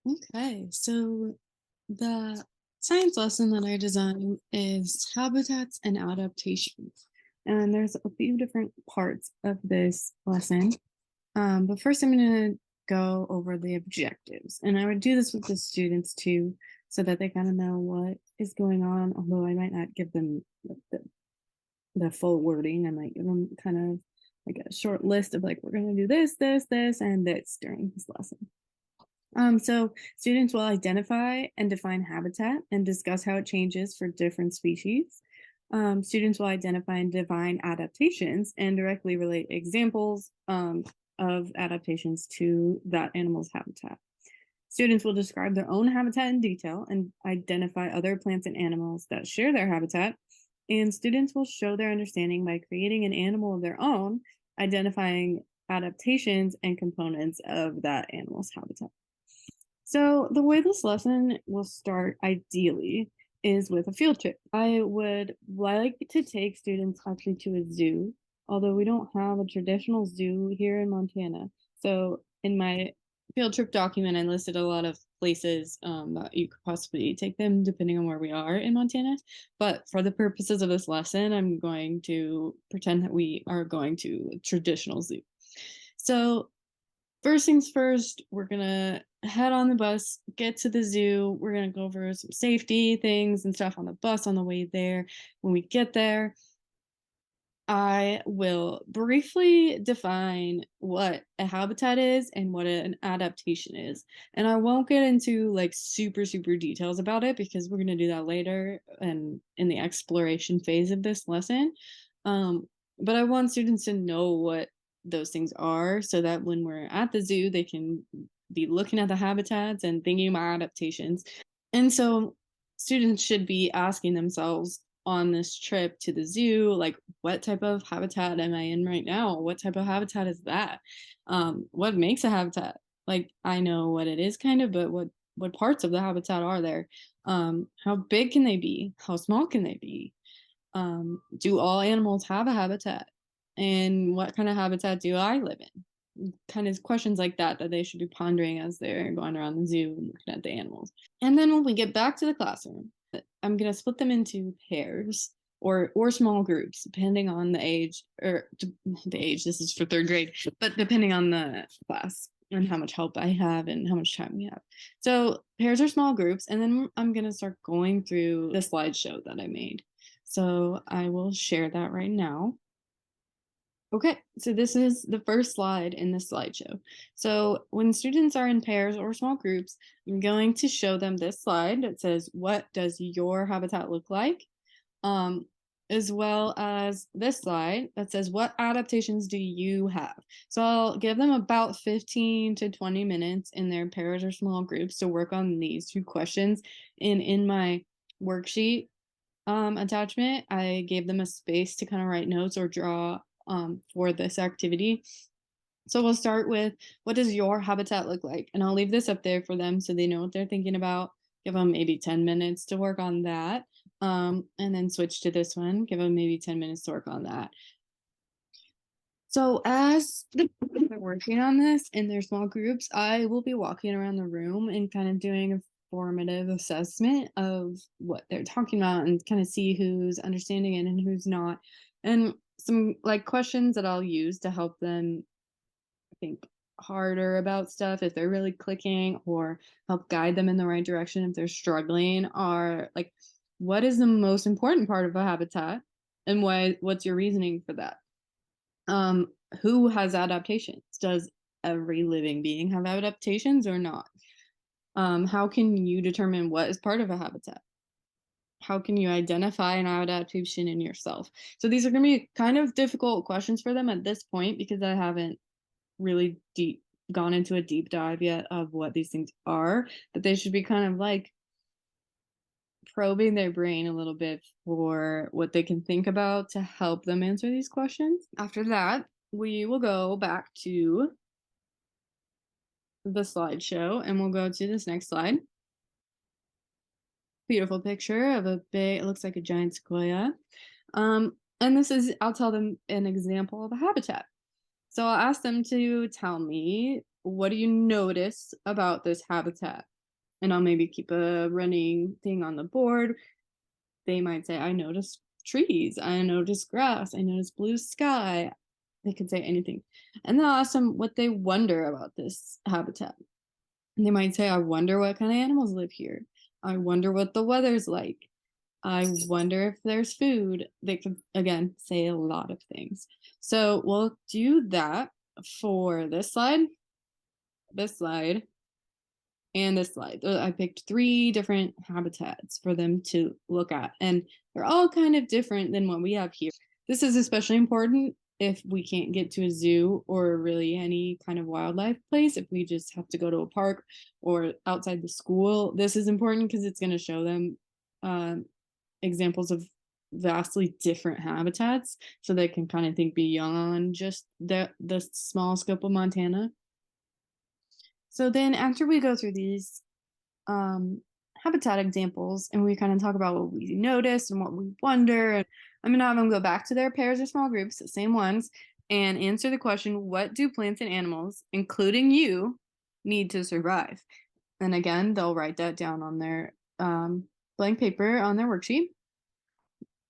Okay, so the science lesson that I designed is habitats and adaptations. And there's a few different parts of this lesson. But first, I'm going to go over the objectives. And I would do this with the students too, so that they kind of know what is going on, although I might not give them the full wording. I might give them kind of like a short list of like, we're going to do this, this, this, and this during this lesson. So students will identify and define habitat and discuss how it changes for different species. Students will identify and define adaptations and directly relate examples of adaptations to that animal's habitat. Students will describe their own habitat in detail and identify other plants and animals that share their habitat. And students will show their understanding by creating an animal of their own, identifying adaptations and components of that animal's habitat. So the way this lesson will start ideally is with a field trip. I would like to take students actually to a zoo, although we don't have a traditional zoo here in Montana. So in my field trip document, I listed a lot of places that you could possibly take them depending on where we are in Montana. But for the purposes of this lesson, I'm going to pretend that we are going to a traditional zoo. So first things first, we're gonna head on the bus, get to the zoo. We're gonna go over some safety things and stuff on the bus on the way there. When we get there, I will briefly define what a habitat is and what an adaptation is. And I won't get into like super details about it because we're going to do that later and in the exploration phase of this lesson. But I want students to know what those things are so that when we're at the zoo, they can be looking at the habitats and thinking about adaptations. And so students should be asking themselves on this trip to the zoo, like, what type of habitat am I in right now? What type of habitat is that? What makes a habitat? Like, I know what it is kind of, but what parts of the habitat are there? How big can they be? How small can they be? Do all animals have a habitat? And what kind of habitat do I live in? Kind of questions like that that they should be pondering as they're going around the zoo and looking at the animals. And then when we get back to the classroom, I'm going to split them into pairs or small groups depending on the age or the age. This is for third grade, but depending on the class and how much help I have and how much time we have. So pairs are small groups, and then I'm going to start going through the slideshow that I made. So I will share that right now. Okay, so this is the first slide in the slideshow. So when students are in pairs or small groups, I'm going to show them this slide that says, what does your habitat look like? As well as this slide that says, what adaptations do you have? So I'll give them about 15 to 20 minutes in their pairs or small groups to work on these two questions. And in my worksheet attachment, I gave them a space to kind of write notes or draw for this activity. So we'll start with, what does your habitat look like? And I'll leave this up there for them so they know what they're thinking about. Give them maybe 10 minutes to work on that. And then switch to this one, give them maybe 10 minutes to work on that. So as they're working on this in their small groups, I will be walking around the room and kind of doing a formative assessment of what they're talking about and kind of see who's understanding it and who's not. And some like questions that I'll use to help them think harder about stuff if they're really clicking, or help guide them in the right direction if they're struggling, are like, what is the most important part of a habitat and what's your reasoning for that? um who has adaptations? Does every living being have adaptations or not? How can you determine what is part of a habitat? How can you identify an adaptation in yourself? So these are going to be kind of difficult questions for them at this point because I haven't really deep gone into a deep dive yet of what these things are, but they should be kind of like probing their brain a little bit for what they can think about to help them answer these questions. After that, we will go back to the slideshow and we'll go to this next slide. Beautiful picture of a big, it looks like a giant sequoia. And this is, I'll tell them an example of a habitat. So I'll ask them to tell me, what do you notice about this habitat? And I'll maybe keep a running thing on the board. They might say, I noticed trees, I noticed grass, I noticed blue sky. They could say anything. And then I'll ask them what they wonder about this habitat. And they might say, I wonder what kind of animals live here. I wonder what the weather's like. I wonder if there's food. They could, again, say a lot of things. So we'll do that for this slide, and this slide. I picked 3 different habitats for them to look at, and they're all kind of different than what we have here. This is especially important if we can't get to a zoo or really any kind of wildlife place, if we just have to go to a park or outside the school. This is important because it's going to show them examples of vastly different habitats so they can kind of think beyond just the small scope of Montana. So then after we go through these habitat examples and we kind of talk about what we noticed and what we wonder, and I'm going to have them go back to their pairs or small groups, the same ones, and answer the question, what do plants and animals, including you, need to survive? And again, they'll write that down on their blank paper on their worksheet.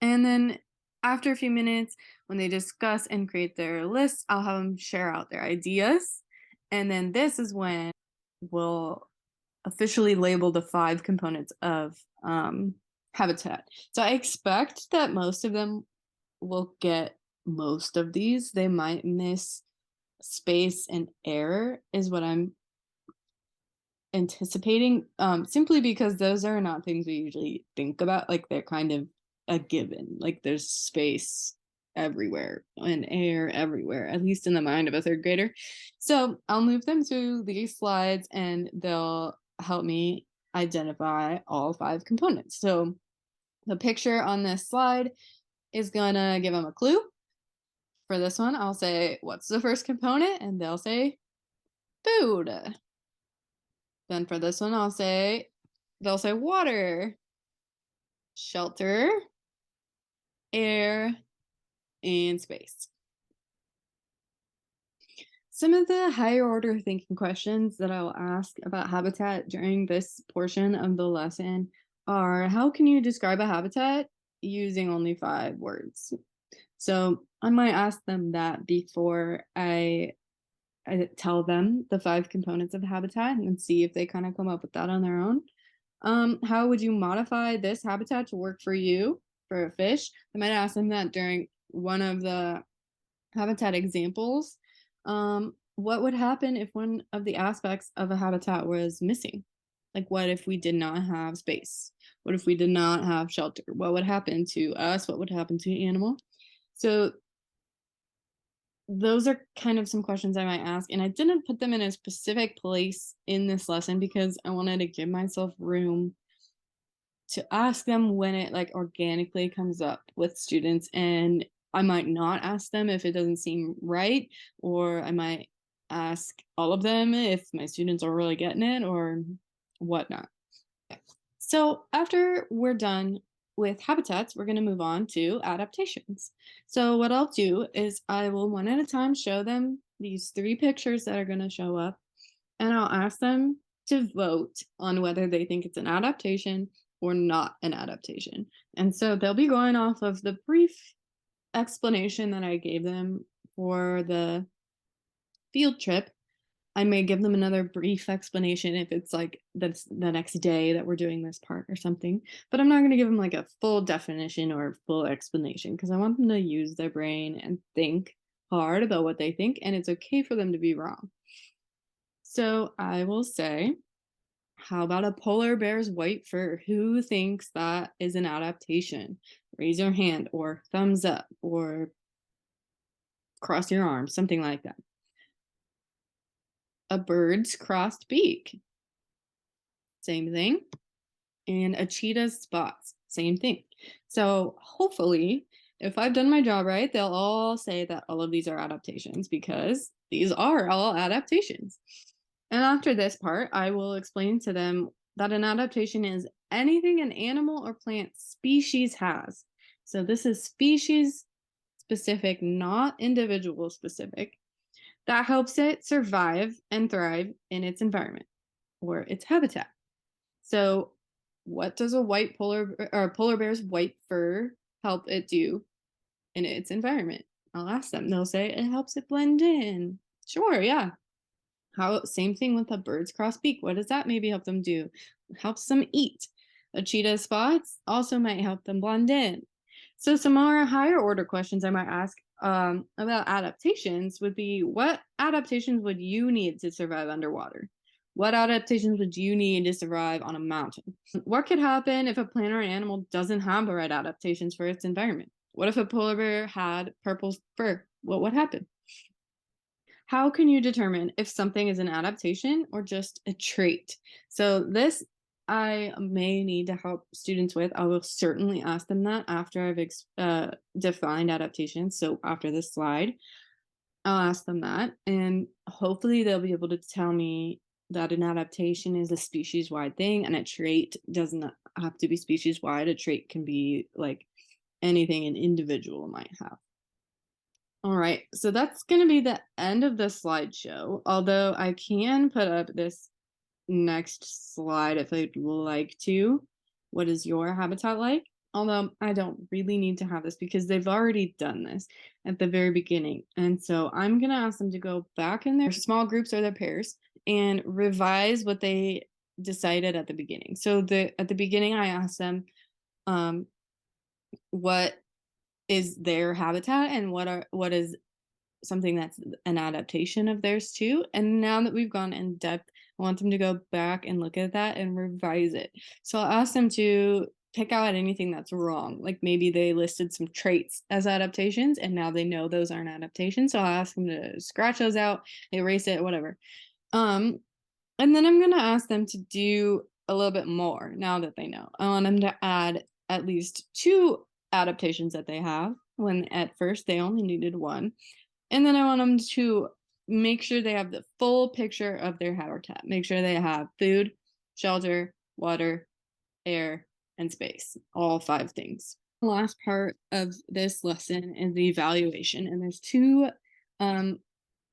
And then after a few minutes, when they discuss and create their list, I'll have them share out their ideas. And then this is when we'll officially label the 5 components of habitat. So I expect that most of them will get most of these. They might miss space and air, is what I'm anticipating, simply because those are not things we usually think about. Like they're kind of a given. Like there's space everywhere and air everywhere, at least in the mind of a 3rd grader. So I'll move them through these slides and they'll help me identify all 5 components. So the picture on this slide is gonna give them a clue. For this one, I'll say, what's the first component? And they'll say food. Then for this one, they'll say water, shelter, air, and space. Some of the higher order thinking questions that I will ask about habitat during this portion of the lesson are, how can you describe a habitat using only 5 words? So I might ask them that before I tell them the 5 components of habitat and see if they kind of come up with that on their own. How would you modify this habitat to work for you for a fish? I might ask them that during one of the habitat examples. What would happen if one of the aspects of a habitat was missing? Like, what if we did not have space? What if we did not have shelter? What would happen to us? What would happen to the animal? So those are kind of some questions I might ask. And I didn't put them in a specific place in this lesson because I wanted to give myself room to ask them when it like organically comes up with students. And I might not ask them if it doesn't seem right, or I might ask all of them if my students are really getting it or whatnot. So after we're done with habitats, we're going to move on to adaptations. So what I'll do is I will one at a time show them these 3 pictures that are going to show up, and I'll ask them to vote on whether they think it's an adaptation or not an adaptation. And so they'll be going off of the brief explanation that I gave them for the field trip. I may give them another brief explanation if it's like that's the next day that we're doing this part or something, but I'm not going to give them like a full definition or full explanation because I want them to use their brain and think hard about what they think, and it's okay for them to be wrong. So I will say, how about a polar bear's white fur? Who thinks that is an adaptation? Raise your hand or thumbs up or cross your arms, something like that. A bird's crossed beak. Same thing. And a cheetah's spots. Same thing. So hopefully, if I've done my job right, they'll all say that all of these are adaptations because these are all adaptations. And after this part, I will explain to them that an adaptation is anything an animal or plant species has. So this is species specific, not individual specific, that helps it survive and thrive in its environment or its habitat. So, what does a white polar bear's white fur help it do in its environment? I'll ask them. They'll say it helps it blend in. Sure, yeah. How same thing with a bird's cross beak. What does that maybe help them do? Helps them eat. A cheetah's spots also might help them blend in. So some more higher order questions I might ask about adaptations would be, what adaptations would you need to survive underwater? What adaptations would you need to survive on a mountain? What could happen if a plant or an animal doesn't have the right adaptations for its environment? What if a polar bear had purple fur? What would happen? How can you determine if something is an adaptation or just a trait? So, this I may need to help students with. I will certainly ask them that after I've defined adaptations. So, after this slide, I'll ask them that, and hopefully, they'll be able to tell me that an adaptation is a species wide thing and a trait doesn't have to be species wide. A trait can be like anything an individual might have. All right, so that's going to be the end of the slideshow. Although I can put up this next slide if I'd like to. What is your habitat like? Although I don't really need to have this because they've already done this at the very beginning. And so I'm going to ask them to go back in their small groups or their pairs and revise what they decided at the beginning. So at the beginning, I asked them um, what is their habitat and what is something that's an adaptation of theirs too. And now that we've gone in depth, I want them to go back and look at that and revise it. So I'll ask them to pick out anything that's wrong. Like maybe they listed some traits as adaptations and now they know those aren't adaptations. So I'll ask them to scratch those out, erase it, whatever. Um, and then I'm gonna ask them to do a little bit more now that they know. I want them to add at least two adaptations that they have when at first they only needed one. And then I want them to make sure they have the full picture of their habitat. Make sure they have food, shelter, water, air, and space. All five things. The last part of this lesson is the evaluation. And there's two um,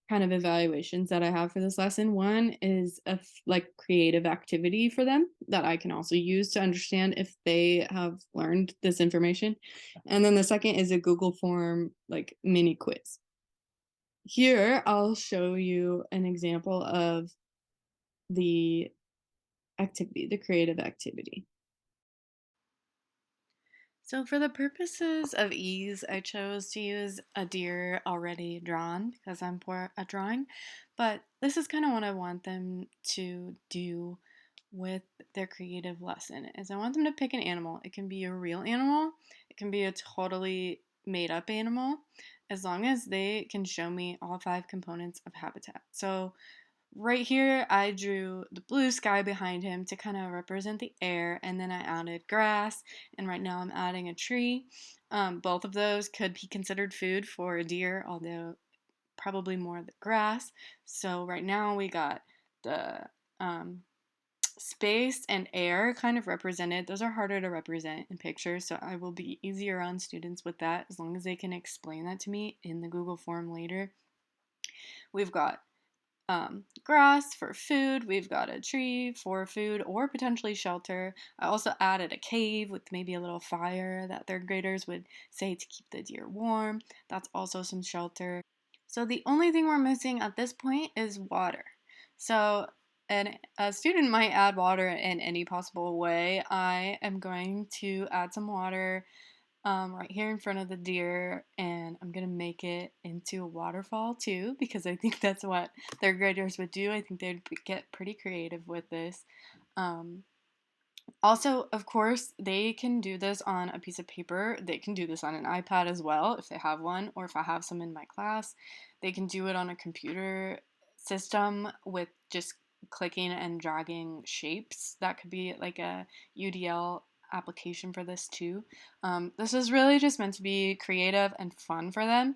kind of evaluations that I have for this lesson. One is a like creative activity for them that I can also use to understand if they have learned this information. And then the second is a Google form like mini quiz. Here, I'll show you an example of the activity, the creative activity. So for the purposes of ease, I chose to use a deer already drawn because I'm poor at drawing, but this is kind of what I want them to do with their creative lesson is I want them to pick an animal. It can be a real animal, it can be a totally made up animal, as long as they can show me all five components of habitat. So right here, I drew the blue sky behind him to kind of represent the air, and then I added grass, and right now I'm adding a tree. Both of those could be considered food for a deer, although probably more the grass. So right now we got the space and air kind of represented. Those are harder to represent in pictures, so I will be easier on students with that as long as they can explain that to me in the Google form later. We've got grass for food. We've got a tree for food or potentially shelter. I also added a cave with maybe a little fire that third graders would say to keep the deer warm. That's also some shelter. So the only thing we're missing at this point is water. So a student might add water in any possible way. I am going to add some water right here in front of the deer, and I'm gonna make it into a waterfall too because I think that's what third graders would do. I think they'd get pretty creative with this. Um, Also, of course, they can do this on a piece of paper. They can do this on an iPad as well if they have one, or if I have some in my class. They can do it on a computer system with just clicking and dragging shapes. That could be like a UDL application for this too. This is really just meant to be creative and fun for them.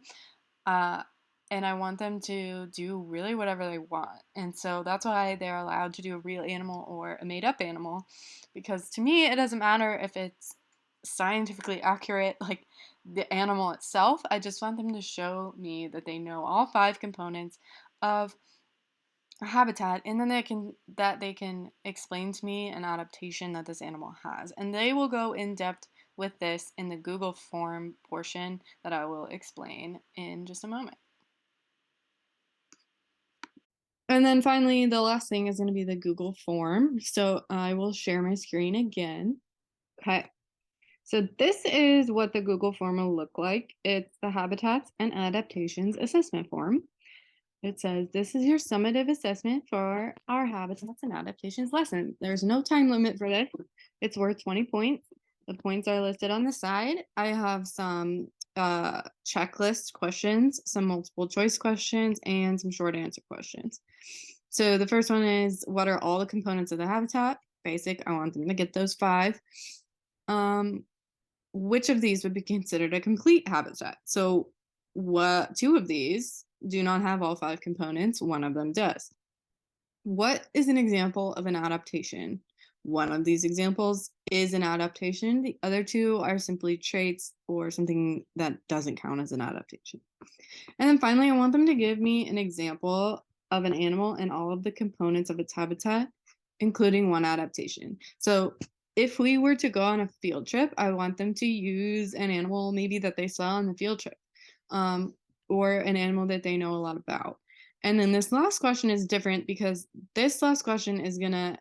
Uh, and I want them to do really whatever they want. And so that's why they're allowed to do a real animal or a made up animal. Because to me, it doesn't matter if it's scientifically accurate, like the animal itself. I just want them to show me that they know all five components of a habitat, and then they can explain to me an adaptation that this animal has, and they will go in depth with this in the Google form portion that I will explain in just a moment. And then finally, the last thing is going to be the Google form. So I will share my screen again. Okay. So this is what the Google form will look like. It's the Habitats and Adaptations assessment form. It says, this is your summative assessment for our Habitats and Adaptations lesson. There's no time limit for this. It's worth 20 points. The points are listed on the side. I have some checklist questions, some multiple choice questions, and some short answer questions. So the first one is, what are all the components of the habitat? Basic, I want them to get those 5. Which of these would be considered a complete habitat? So what 2 of these do not have all 5 components, one of them does. What is an example of an adaptation? One of these examples is an adaptation. The other 2 are simply traits or something that doesn't count as an adaptation. And then finally, I want them to give me an example of an animal and all of the components of its habitat, including one adaptation. So if we were to go on a field trip, I want them to use an animal maybe that they saw on the field trip, or an animal that they know a lot about. And then this last question is different because this last question is gonna,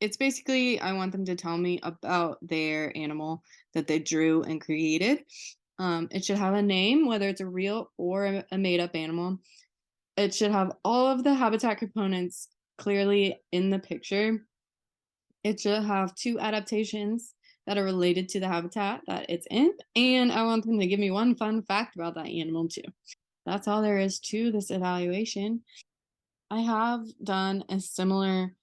it's basically, I want them to tell me about their animal that they drew and created. It should have a name, whether it's a real or a made up animal. It should have all of the habitat components clearly in the picture. It should have 2 adaptations that are related to the habitat that it's in. And I want them to give me one fun fact about that animal too. That's all there is to this evaluation. I have done a similar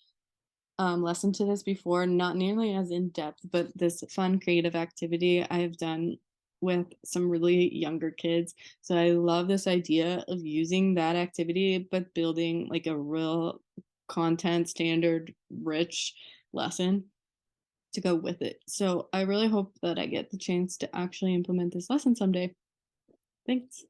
lesson to this before, not nearly as in depth, but this fun creative activity I've done with some really younger kids. So I love this idea of using that activity, but building like a real content standard rich lesson to go with it. So I really hope that I get the chance to actually implement this lesson someday. Thanks.